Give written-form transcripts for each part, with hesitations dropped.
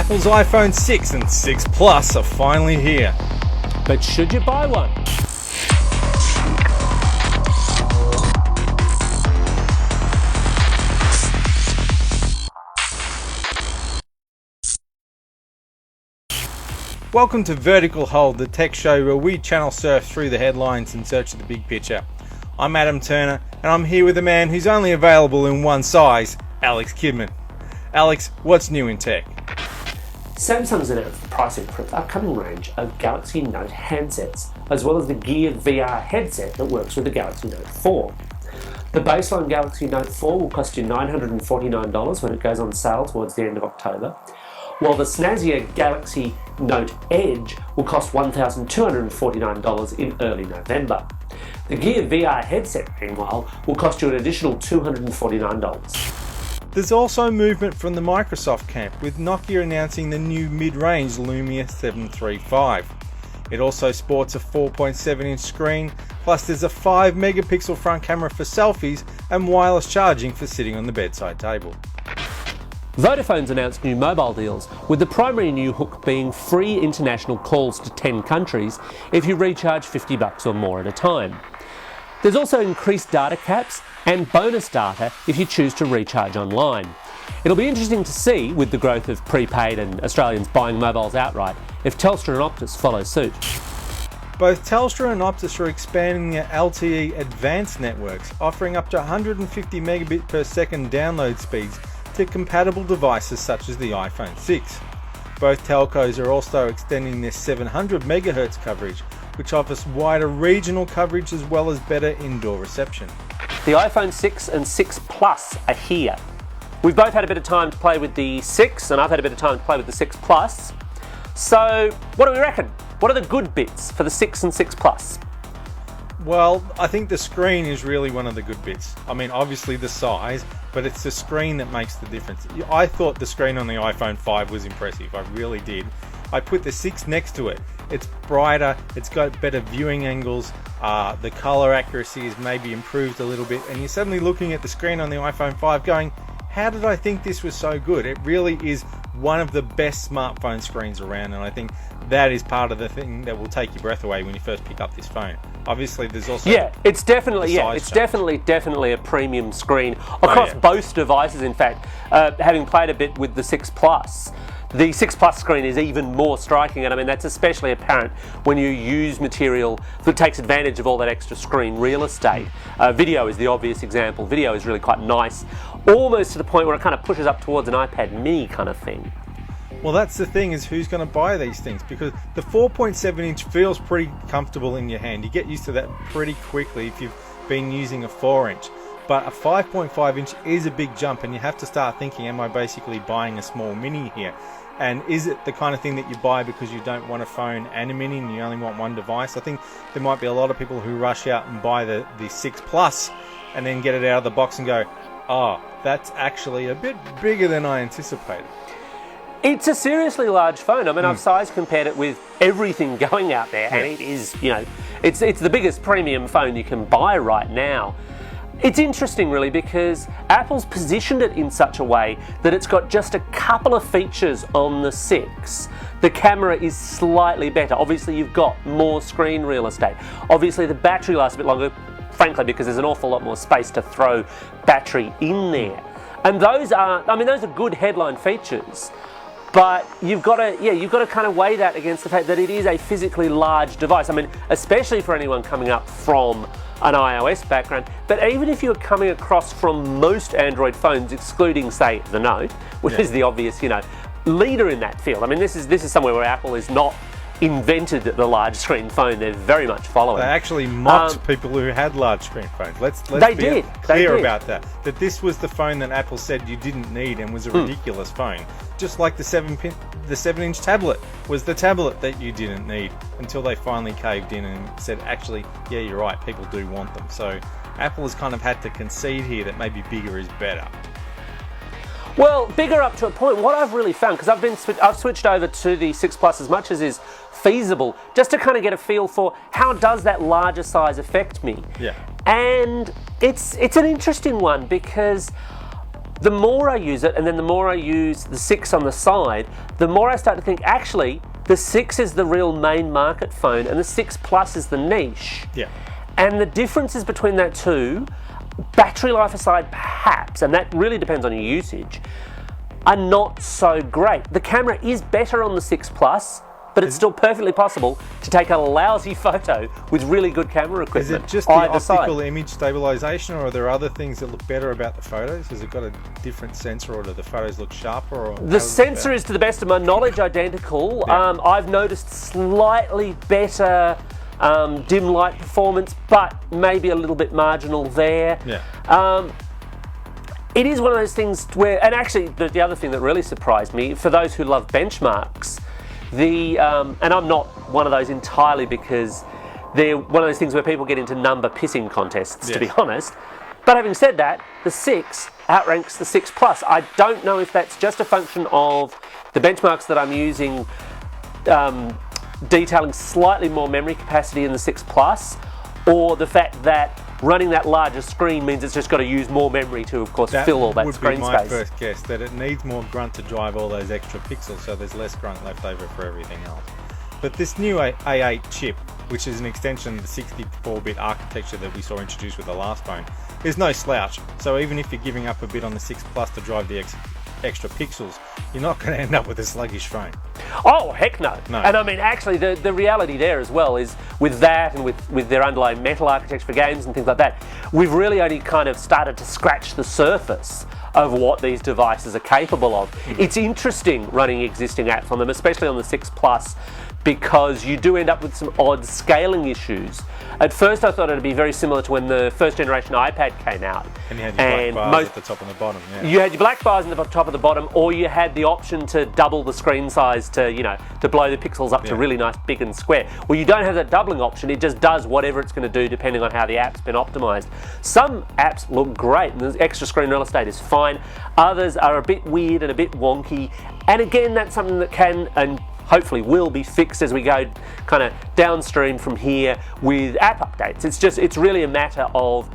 Apple's iPhone 6 and 6 Plus are finally here. But should you buy one? Welcome to Vertical Hold, the tech show where we channel surf through the headlines in search of the big picture. I'm Adam Turner, and I'm here with a man who's only available in one size, Alex Kidman. Alex, what's new in tech? Samsung's announced the pricing for its upcoming range of Galaxy Note handsets, as well as the Gear VR headset that works with the Galaxy Note 4. The baseline Galaxy Note 4 will cost you $949 when it goes on sale towards the end of October, while the snazzier Galaxy Note Edge will cost $1,249 in early November. The Gear VR headset, meanwhile, will cost you an additional $249. There's also movement from the Microsoft camp, with Nokia announcing the new mid-range Lumia 735. It also sports a 4.7-inch screen, plus there's a 5-megapixel front camera for selfies and wireless charging for sitting on the bedside table. Vodafone's announced new mobile deals, with the primary new hook being free international calls to 10 countries if you recharge $50 or more at a time. There's also increased data caps and bonus data if you choose to recharge online. It'll be interesting to see, with the growth of prepaid and Australians buying mobiles outright, if Telstra and Optus follow suit. Both Telstra and Optus are expanding their LTE advanced networks, offering up to 150 megabit per second download speeds to compatible devices such as the iPhone 6. Both telcos are also extending their 700 MHz coverage, which offers wider regional coverage as well as better indoor reception. The iPhone 6 and 6 Plus are here. We've both had a bit of time to play with the 6, and I've had a bit of time to play with the 6 Plus. So, what do we reckon? What are the good bits for the 6 and 6 Plus? Well, I think the screen is really one of the good bits. I mean, obviously the size, but it's the screen that makes the difference. I thought the screen on the iPhone 5 was impressive, I really did. I put the 6 next to it. It's brighter, it's got better viewing angles, the color accuracy is maybe improved a little bit, and you're suddenly looking at the screen on the iPhone 5 going, how did I think this was so good? It really is one of the best smartphone screens around, and I think that is part of the thing that will take your breath away when you first pick up this phone. Obviously, there's also it's definitely a premium screen across both devices. In fact, having played a bit with the 6 Plus, the 6 Plus screen is even more striking, and I mean that's especially apparent when you use material that takes advantage of all that extra screen real estate. Video is the obvious example. Video is really quite nice, almost to the point where it kind of pushes up towards an iPad mini kind of thing. Well, that's the thing, is who's going to buy these things, because the 4.7-inch feels pretty comfortable in your hand. You get used to that pretty quickly if you've been using a 4-inch. But a 5.5-inch is a big jump, and you have to start thinking, am I basically buying a small mini here? And is it the kind of thing that you buy because you don't want a phone and a mini and you only want one device? I think there might be a lot of people who rush out and buy the 6 Plus and then get it out of the box and go, oh, that's actually a bit bigger than I anticipated. It's a seriously large phone. I mean, I've size compared it with everything going out there, and it is, it's the biggest premium phone you can buy right now. It's interesting, really, because Apple's positioned it in such a way that it's got just a couple of features on the 6. The camera is slightly better. Obviously, you've got more screen real estate. Obviously, the battery lasts a bit longer, frankly, because there's an awful lot more space to throw battery in there. And those are good headline features. But you've got to kind of weigh that against the fact that it is a physically large device. I mean, especially for anyone coming up from an iOS background. But even if you're coming across from most Android phones, excluding, say, the Note, which is the obvious, leader in that field. I mean, this is somewhere where Apple is not invented the large screen phone. They're very much following. They actually mocked people who had large screen phones. Let's be clear about that. That this was the phone that Apple said you didn't need and was a ridiculous phone. Just like the 7-inch tablet was the tablet that you didn't need, until they finally caved in and said, actually, yeah, you're right, people do want them. So Apple has kind of had to concede here that maybe bigger is better. Well, bigger up to a point. What I've really found, because I've switched over to the 6 Plus as much as is feasible, just to kind of get a feel for how does that larger size affect me. Yeah. And it's an interesting one, because the more I use it, and then the more I use the 6 on the side, the more I start to think, actually, the 6 is the real main market phone, and the 6 Plus is the niche. Yeah. And the differences between that two, battery life aside perhaps, and that really depends on your usage, are not so great. The camera is better on the 6 Plus, but it's still perfectly possible to take a lousy photo with really good camera equipment. Is it just the either optical side. image stabilization, or are there other things that look better about the photos? Has it got a different sensor, or do the photos look sharper? Or The sensor is, to the best of my knowledge, identical. Yeah. I've noticed slightly better dim light performance, but maybe a little bit marginal there. Yeah. It is one of those things where, and actually the other thing that really surprised me, for those who love benchmarks, and I'm not one of those entirely, because they're one of those things where people get into number pissing contests, to be honest. But having said that, the 6 outranks the 6 Plus. I don't know if that's just a function of the benchmarks that I'm using detailing slightly more memory capacity in the 6 Plus, or the fact that running that larger screen means it's just got to use more memory to, of course, fill all that screen That would be my space. first guess, that it needs more grunt to drive all those extra pixels, so there's less grunt left over for everything else. But this new A8 chip, which is an extension of the 64-bit architecture that we saw introduced with the last phone, is no slouch. So even if you're giving up a bit on the 6 Plus to drive the extra pixels, you're not going to end up with a sluggish phone. Oh, heck no. No. And I mean, actually, the reality there as well is with that, and with their underlying metal architecture for games and things like that, we've really only kind of started to scratch the surface of what these devices are capable of. It's interesting running existing apps on them, especially on the 6 Plus, because you do end up with some odd scaling issues. At first I thought it would be very similar to when the first generation iPad came out. And you had your black bars at the top and the bottom. Yeah. You had your black bars in the top and the bottom, or you had the option to double the screen size to, to blow the pixels up to really nice, big and square. Well, you don't have that doubling option. It just does whatever it's going to do depending on how the app's been optimized. Some apps look great and the extra screen real estate is fine. Others are a bit weird and a bit wonky. And again, that's something that can and hopefully will be fixed as we go kind of downstream from here with app updates. It's really a matter of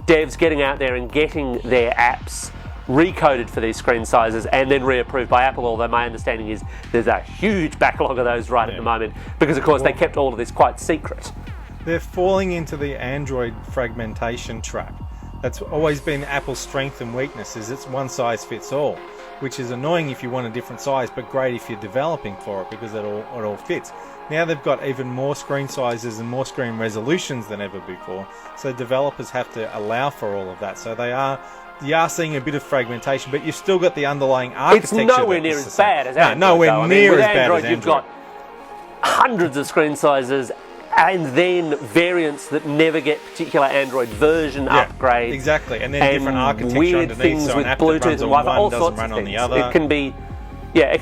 devs getting out there and getting their apps recoded for these screen sizes and then reapproved by Apple, although my understanding is there's a huge backlog of those right at the moment, because of course they kept all of this quite secret. They're falling into the Android fragmentation trap. That's always been Apple's strength and weakness, is it's one size fits all, which is annoying if you want a different size, but great if you're developing for it, because it all fits. Now they've got even more screen sizes and more screen resolutions than ever before, so developers have to allow for all of that. So you are seeing a bit of fragmentation, but you've still got the underlying architecture. It's nowhere near as bad as Android. Nowhere near as bad as Android. You've got hundreds of screen sizes, and then variants that never get particular Android version upgrades. Exactly, and then different architecture weird underneath, things so with an app Bluetooth that runs and on Wi-Fi, one all doesn't sorts run of on things. the other. It can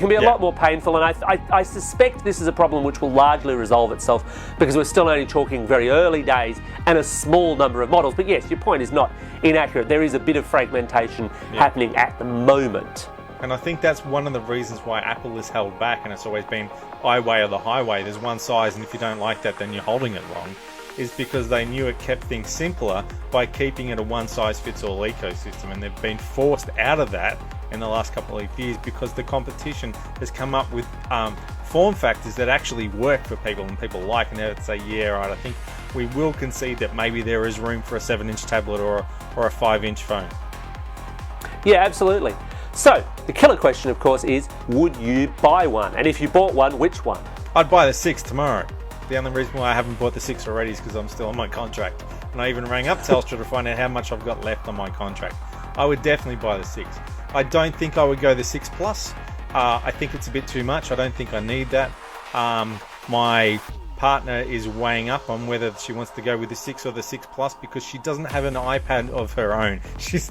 be a lot more painful, and I suspect this is a problem which will largely resolve itself, because we're still only talking very early days and a small number of models. But yes, your point is not inaccurate. There is a bit of fragmentation happening at the moment. And I think that's one of the reasons why Apple is held back, and it's always been my way or the highway. There's one size, and if you don't like that, then you're holding it wrong. Is because they knew it kept things simpler by keeping it a one-size-fits-all ecosystem, and they've been forced out of that in the last couple of years because the competition has come up with form factors that actually work for people and people like, and they'd say, yeah, right, I think we will concede that maybe there is room for a 7-inch tablet or a 5-inch phone. Yeah, absolutely. So, the killer question, of course, is would you buy one? And if you bought one, which one? I'd buy the 6 tomorrow. The only reason why I haven't bought the 6 already is because I'm still on my contract. And I even rang up Telstra to find out how much I've got left on my contract. I would definitely buy the 6. I don't think I would go the 6 Plus. I think it's a bit too much. I don't think I need that. My partner is weighing up on whether she wants to go with the 6 or the 6 Plus because she doesn't have an iPad of her own. She's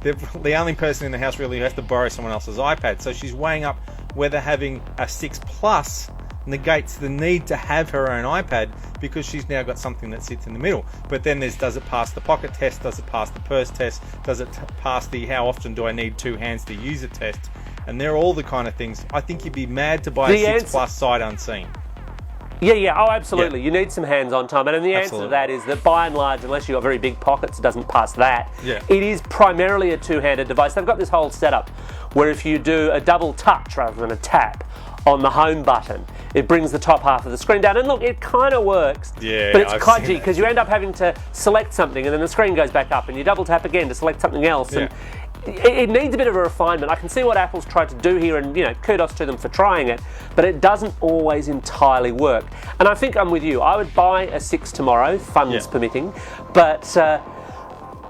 the only person in the house really who has to borrow someone else's iPad. So she's weighing up whether having a 6 Plus negates the need to have her own iPad because she's now got something that sits in the middle. But then does it pass the pocket test? Does it pass the purse test? Does it pass the how often do I need 2 hands to use it test? And they're all the kind of things. I think you'd be mad to buy a 6 Plus sight unseen. Yeah. Oh, absolutely. Yeah. You need some hands-on time. And the answer to that is that by and large, unless you've got very big pockets, it doesn't pass that. Yeah. It is primarily a two-handed device. They've got this whole setup where if you do a double touch rather than a tap on the home button, it brings the top half of the screen down. And look, it kind of works, Yeah, but it's I've kludgy seen because you end up having to select something and then the screen goes back up and you double tap again to select something else. Yeah. And it needs a bit of a refinement. I can see what Apple's tried to do here, and kudos to them for trying it, but it doesn't always entirely work. And I think I'm with you. I would buy a 6 tomorrow, funds permitting, but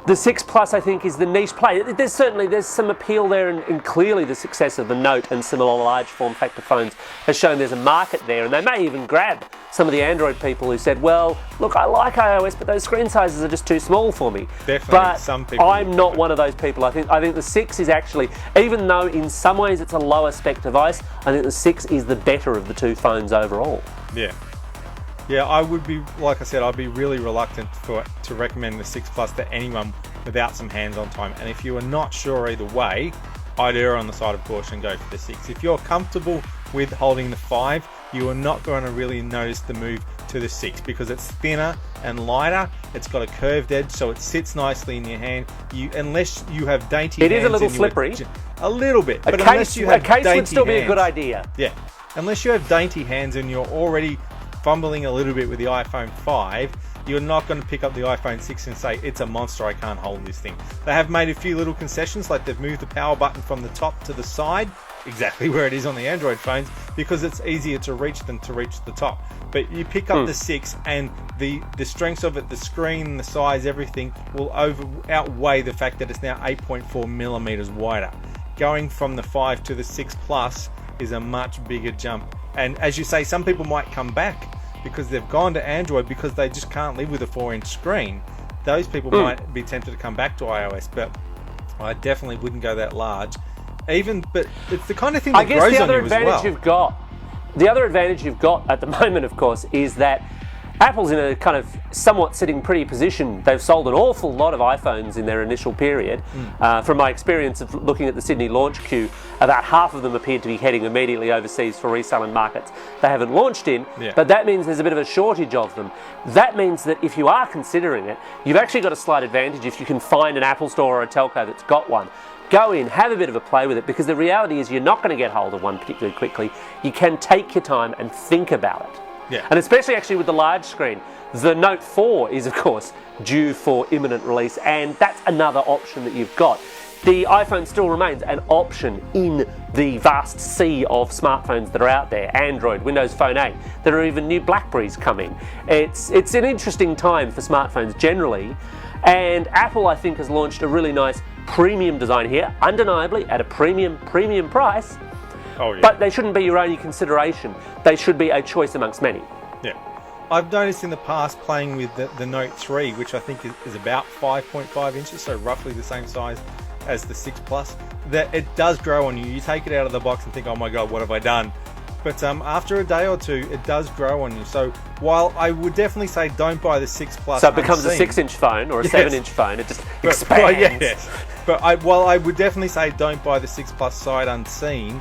the 6 Plus, I think, is the niche play. There's some appeal there, and clearly the success of the Note and similar large form factor phones has shown there's a market there, and they may even grab some of the Android people who said, well, look, I like iOS, but those screen sizes are just too small for me. Definitely, but some people I'm not one of those people. I think the 6 is actually, even though in some ways it's a lower spec device, I think the 6 is the better of the two phones overall. Yeah, I would be, like I said, I'd be really reluctant to recommend the 6 Plus to anyone without some hands-on time. And if you are not sure either way, I'd err on the side of caution and go for the 6. If you're comfortable with holding the 5, you are not going to really notice the move to the 6 because it's thinner and lighter. It's got a curved edge, so it sits nicely in your hand. Unless you have dainty hands. It is a little slippery. A little bit. But a unless you have case dainty would still be a hands, good idea. Yeah. Unless you have dainty hands and you're already fumbling a little bit with the iPhone 5, you're not going to pick up the iPhone 6 and say, it's a monster, I can't hold this thing. They have made a few little concessions, like they've moved the power button from the top to the side, exactly where it is on the Android phones, because it's easier to reach than to reach the top. But you pick up the 6 and the strengths of it, the screen, the size, everything will outweigh the fact that it's now 8.4 millimeters wider. Going from the 5 to the 6 Plus is a much bigger jump. And as you say, some people might come back because they've gone to Android because they just can't live with a 4-inch screen. Those people might be tempted to come back to iOS, but I definitely wouldn't go that large. But it's the kind of thing that grows on you as well. The other advantage you've got at the moment, of course, is that Apple's in a kind of somewhat sitting pretty position. They've sold an awful lot of iPhones in their initial period. From my experience of looking at the Sydney launch queue, about half of them appeared to be heading immediately overseas for resale in markets they haven't launched in, but that means there's a bit of a shortage of them. That means that if you are considering it, you've actually got a slight advantage if you can find an Apple store or a telco that's got one. Go in, have a bit of a play with it, because the reality is you're not going to get hold of one particularly quickly. You can take your time and think about it. Yeah. And especially actually with the large screen. The Note 4 is, of course, due for imminent release, and that's another option that you've got. The iPhone still remains an option in the vast sea of smartphones that are out there. Android, Windows Phone 8. There are even new Blackberries coming. It's an interesting time for smartphones generally, and Apple, I think, has launched a really nice premium design here, undeniably at a premium price. Oh, yeah. But they shouldn't be your only consideration. They should be a choice amongst many. Yeah. I've noticed in the past playing with the Note 3, which I think is about 5.5 inches, so roughly the same size as the 6 Plus, that it does grow on you. You take it out of the box and think, oh my God, what have I done? But after a day or two, it does grow on you. So while I would definitely say don't buy the 6 Plus So it becomes unseen, a 6-inch phone or a 7-inch phone. It just expands. Well, yes. But while I would definitely say don't buy the 6 Plus sight unseen,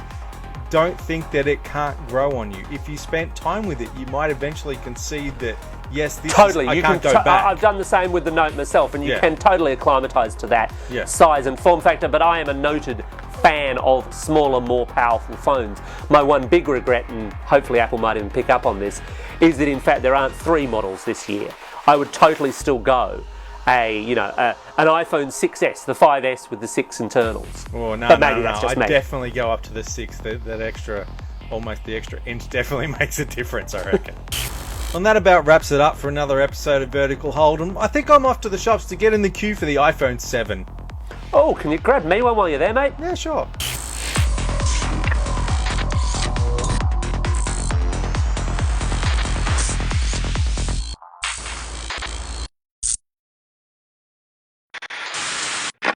don't think that it can't grow on you. If you spent time with it, you might eventually concede that, yes, I can't go back. I've done the same with the Note myself, and you can totally acclimatise to that size and form factor, but I am a noted fan of smaller, more powerful phones. My one big regret, and hopefully Apple might even pick up on this, is that in fact there aren't 3 models this year. I would totally still go an iPhone 6S, the 5S with the 6 internals. Oh, no, but maybe that's just I'd me. definitely go up to the 6. That extra, almost the extra inch definitely makes a difference, I reckon. And that about wraps it up for another episode of Vertical Hold'em. I think I'm off to the shops to get in the queue for the iPhone 7. Oh, can you grab me one while you're there, mate? Yeah, sure.